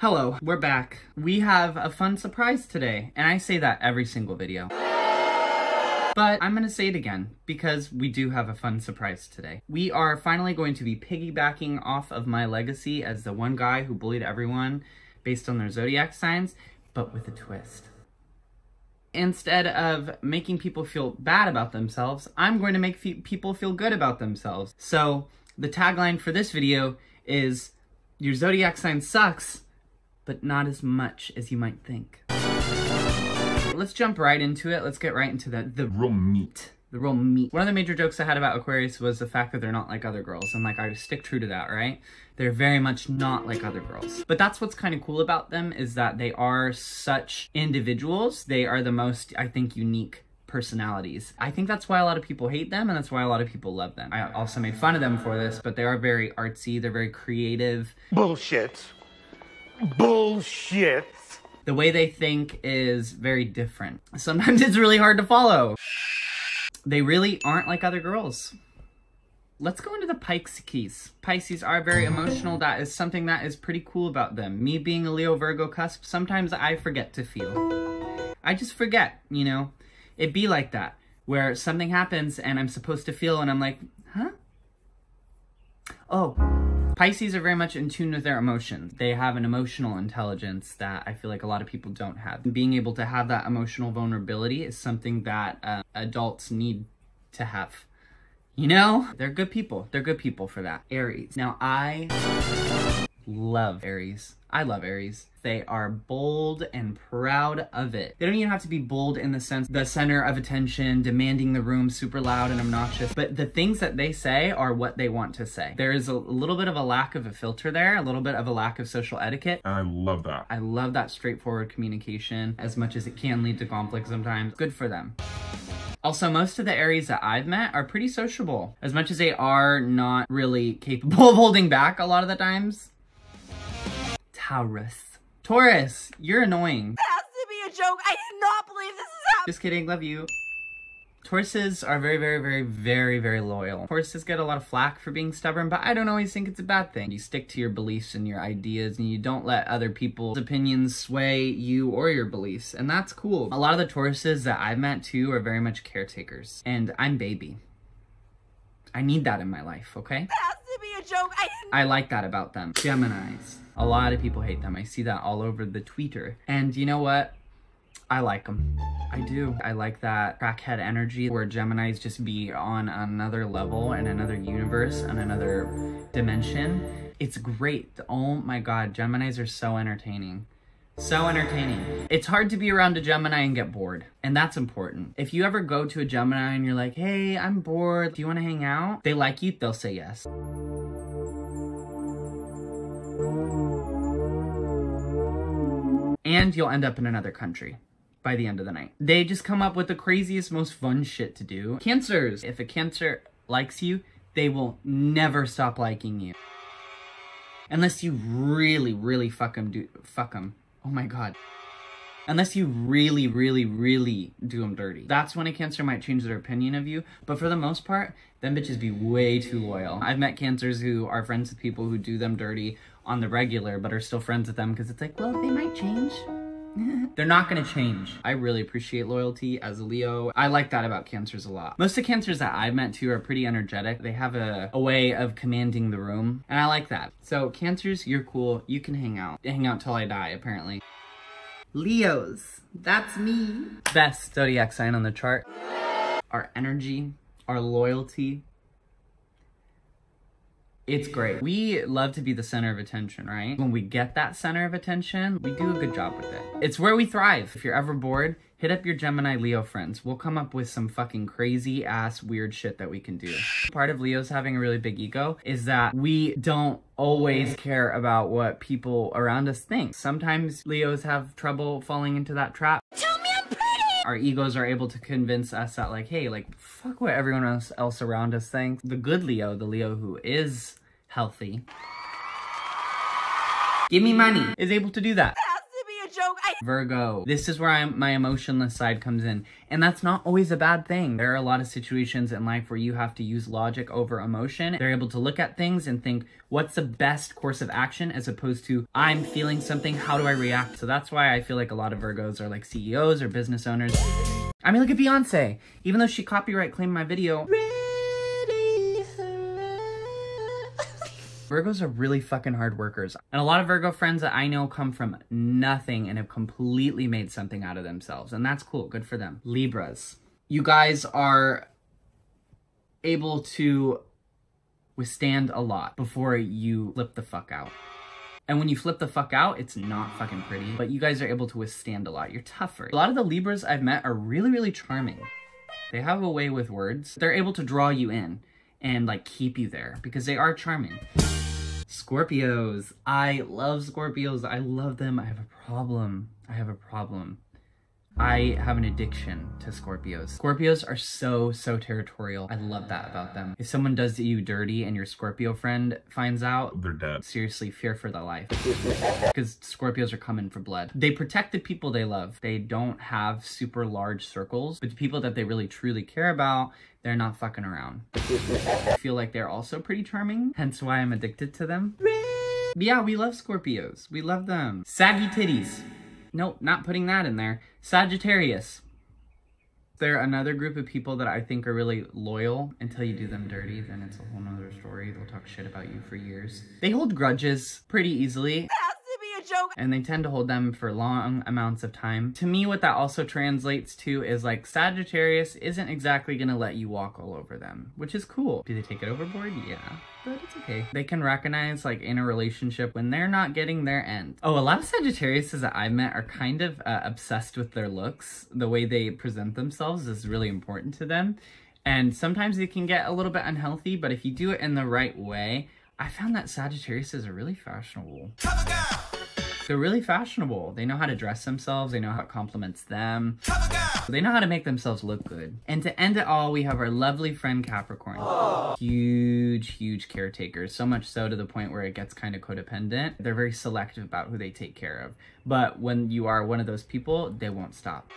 Hello, we're back. We have a fun surprise today, and I say that every single video. But I'm gonna say it again, because we do have a fun surprise today. We are finally going to be piggybacking off of my legacy as the one guy who bullied everyone based on their zodiac signs, but with a twist. Instead of making people feel bad about themselves, I'm going to make people feel good about themselves. So the tagline for this video is, your zodiac sign sucks, but not as much as you might think. Let's jump right into it. Let's get right into the real meat. The real meat. One of the major jokes I had about Aquarius was the fact that they're not like other girls. And like, I stick true to that, right? They're very much not like other girls. But that's what's kind of cool about them, is that they are such individuals. They are the most, I think, unique personalities. I think that's why a lot of people hate them, and that's why a lot of people love them. I also made fun of them for this, but they are very artsy. They're very creative. Bullshit. Bullshit. The way they think is very different. Sometimes it's really hard to follow. They really aren't like other girls. Let's go into the Pisces. Pisces are very emotional. That is something that is pretty cool about them. Me being a Leo Virgo cusp, sometimes I forget to feel. I just forget, you know? It'd be like that, where something happens and I'm supposed to feel and I'm like, huh? Oh. Pisces are very much in tune with their emotions. They have an emotional intelligence that I feel like a lot of people don't have. Being able to have that emotional vulnerability is something that adults need to have. You know? They're good people. They're good people for that. Aries. Now, I love Aries. I love Aries. They are bold and proud of it. They don't even have to be bold in the sense the center of attention, demanding the room, super loud and obnoxious, but the things that they say are what they want to say. There is a little bit of a lack of a filter there, a little bit of a lack of social etiquette. And I love that. I love that straightforward communication, as much as it can lead to conflict sometimes. Good for them. Also, most of the Aries that I've met are pretty sociable, as much as they are not really capable of holding back a lot of the times. Taurus, you're annoying. That has to be a joke. I did not believe this is happening. Just kidding, love you. Tauruses are very loyal. Tauruses get a lot of flack for being stubborn, but I don't always think it's a bad thing. You stick to your beliefs and your ideas, and you don't let other people's opinions sway you or your beliefs, and that's cool. A lot of the Tauruses that I've met too are very much caretakers, and I'm baby. I need that in my life, okay? That has to be a joke. I like that about them. Geminis. A lot of people hate them. I see that all over the Twitter. And you know what? I like them. I do. I like that crackhead energy where Geminis just be on another level and another universe and another dimension. It's great. Oh my God, Geminis are so entertaining. So entertaining. It's hard to be around a Gemini and get bored, and that's important. If you ever go to a Gemini and you're like, hey, I'm bored, do you want to hang out? They like you, they'll say yes. And you'll end up in another country by the end of the night. They just come up with the craziest, most fun shit to do. Cancers. If a Cancer likes you, they will never stop liking you. Unless you really fuck them. Oh my God. Unless you really do them dirty. That's when a Cancer might change their opinion of you. But for the most part, them bitches be way too loyal. I've met Cancers who are friends with people who do them dirty on the regular, but are still friends with them because it's like, well, they might change. They're not gonna change. I really appreciate loyalty as a Leo. I like that about Cancers a lot. Most of the Cancers that I've met too are pretty energetic. They have a way of commanding the room, and I like that. So Cancers, you're cool. You can hang out. Hang out till I die, apparently. Leos, that's me. Best zodiac sign on the chart. Our energy, our loyalty. It's great. We love to be the center of attention, right? When we get that center of attention, we do a good job with it. It's where we thrive. If you're ever bored, hit up your Gemini Leo friends. We'll come up with some fucking crazy ass weird shit that we can do. Part of Leos having a really big ego is that we don't always care about what people around us think. Sometimes Leos have trouble falling into that trap. Tell me I'm pretty. Our egos are able to convince us that like, hey, like, fuck what everyone else around us thinks. The good Leo, the Leo who is healthy, give me money, is able to do that. That has to be a joke. I Virgo. This is where my emotionless side comes in. And that's not always a bad thing. There are a lot of situations in life where you have to use logic over emotion. They're able to look at things and think, what's the best course of action, as opposed to, I'm feeling something, how do I react? So that's why I feel like a lot of Virgos are like CEOs or business owners. I mean, look at Beyonce. Even though she copyright claimed my video, Virgos are really fucking hard workers. And a lot of Virgo friends that I know come from nothing and have completely made something out of themselves. And that's cool. Good for them. Libras. You guys are able to withstand a lot before you flip the fuck out. And when you flip the fuck out, it's not fucking pretty. But you guys are able to withstand a lot. You're tougher. A lot of the Libras I've met are really, really charming. They have a way with words. They're able to draw you in and like keep you there because they are charming. Scorpios. I love Scorpios. I love them. I have a problem. I have an addiction to Scorpios. Scorpios are so territorial. I love that about them. If someone does you dirty and your Scorpio friend finds out, they're dead. Seriously, fear for their life. Because Scorpios are coming for blood. They protect the people they love. They don't have super large circles, but the people that they really truly care about, they're not fucking around. I feel like they're also pretty charming, hence why I'm addicted to them. But yeah, we love Scorpios. We love them. Saggy titties. Nope, not putting that in there. Sagittarius. They're another group of people that I think are really loyal until you do them dirty. Then it's a whole nother story. They'll talk shit about you for years. They hold grudges pretty easily. Joke. And they tend to hold them for long amounts of time. To me, what that also translates to is like Sagittarius isn't exactly gonna let you walk all over them, which is cool. Do they take it overboard? Yeah, but it's okay. They can recognize like in a relationship when they're not getting their end. Oh, a lot of Sagittariuses that I've met are kind of obsessed with their looks. The way they present themselves is really important to them. And sometimes it can get a little bit unhealthy, but if you do it in the right way, I found that Sagittariuses are really fashionable. They're really fashionable. They know how to dress themselves. They know how it compliments them. They know how to make themselves look good. And to end it all, we have our lovely friend Capricorn. Aww. Huge caretakers. So much so to the point where it gets kind of codependent. They're very selective about who they take care of. But when you are one of those people, they won't stop.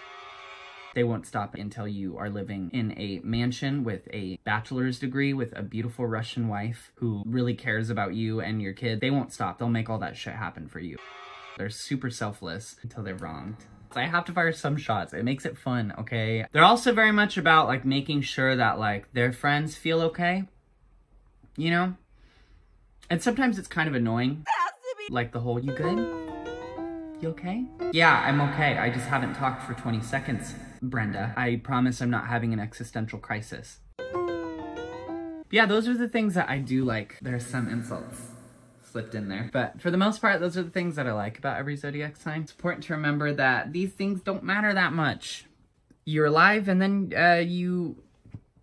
They won't stop until you are living in a mansion with a bachelor's degree with a beautiful Russian wife who really cares about you and your kid. They won't stop. They'll make all that shit happen for you. They're super selfless until they're wronged. So I have to fire some shots. It makes it fun, okay? They're also very much about like making sure that like their friends feel okay, you know? And sometimes it's kind of annoying. Like the whole, you good? You okay? Yeah, I'm okay. I just haven't talked for 20 seconds, Brenda. I promise I'm not having an existential crisis. Yeah, those are the things that I do like. There's some insults slipped in there. But for the most part, those are the things that I like about every zodiac sign. It's important to remember that these things don't matter that much. You're alive and then you,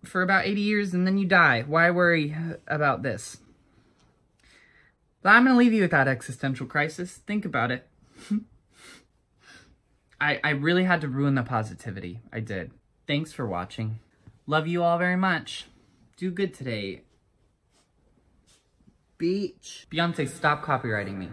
for about 80 years and then you die. Why worry about this? But I'm gonna leave you with that existential crisis. Think about it. I really had to ruin the positivity. I did. Thanks for watching. Love you all very much. Do good today. Beach. Beyonce, stop copywriting me.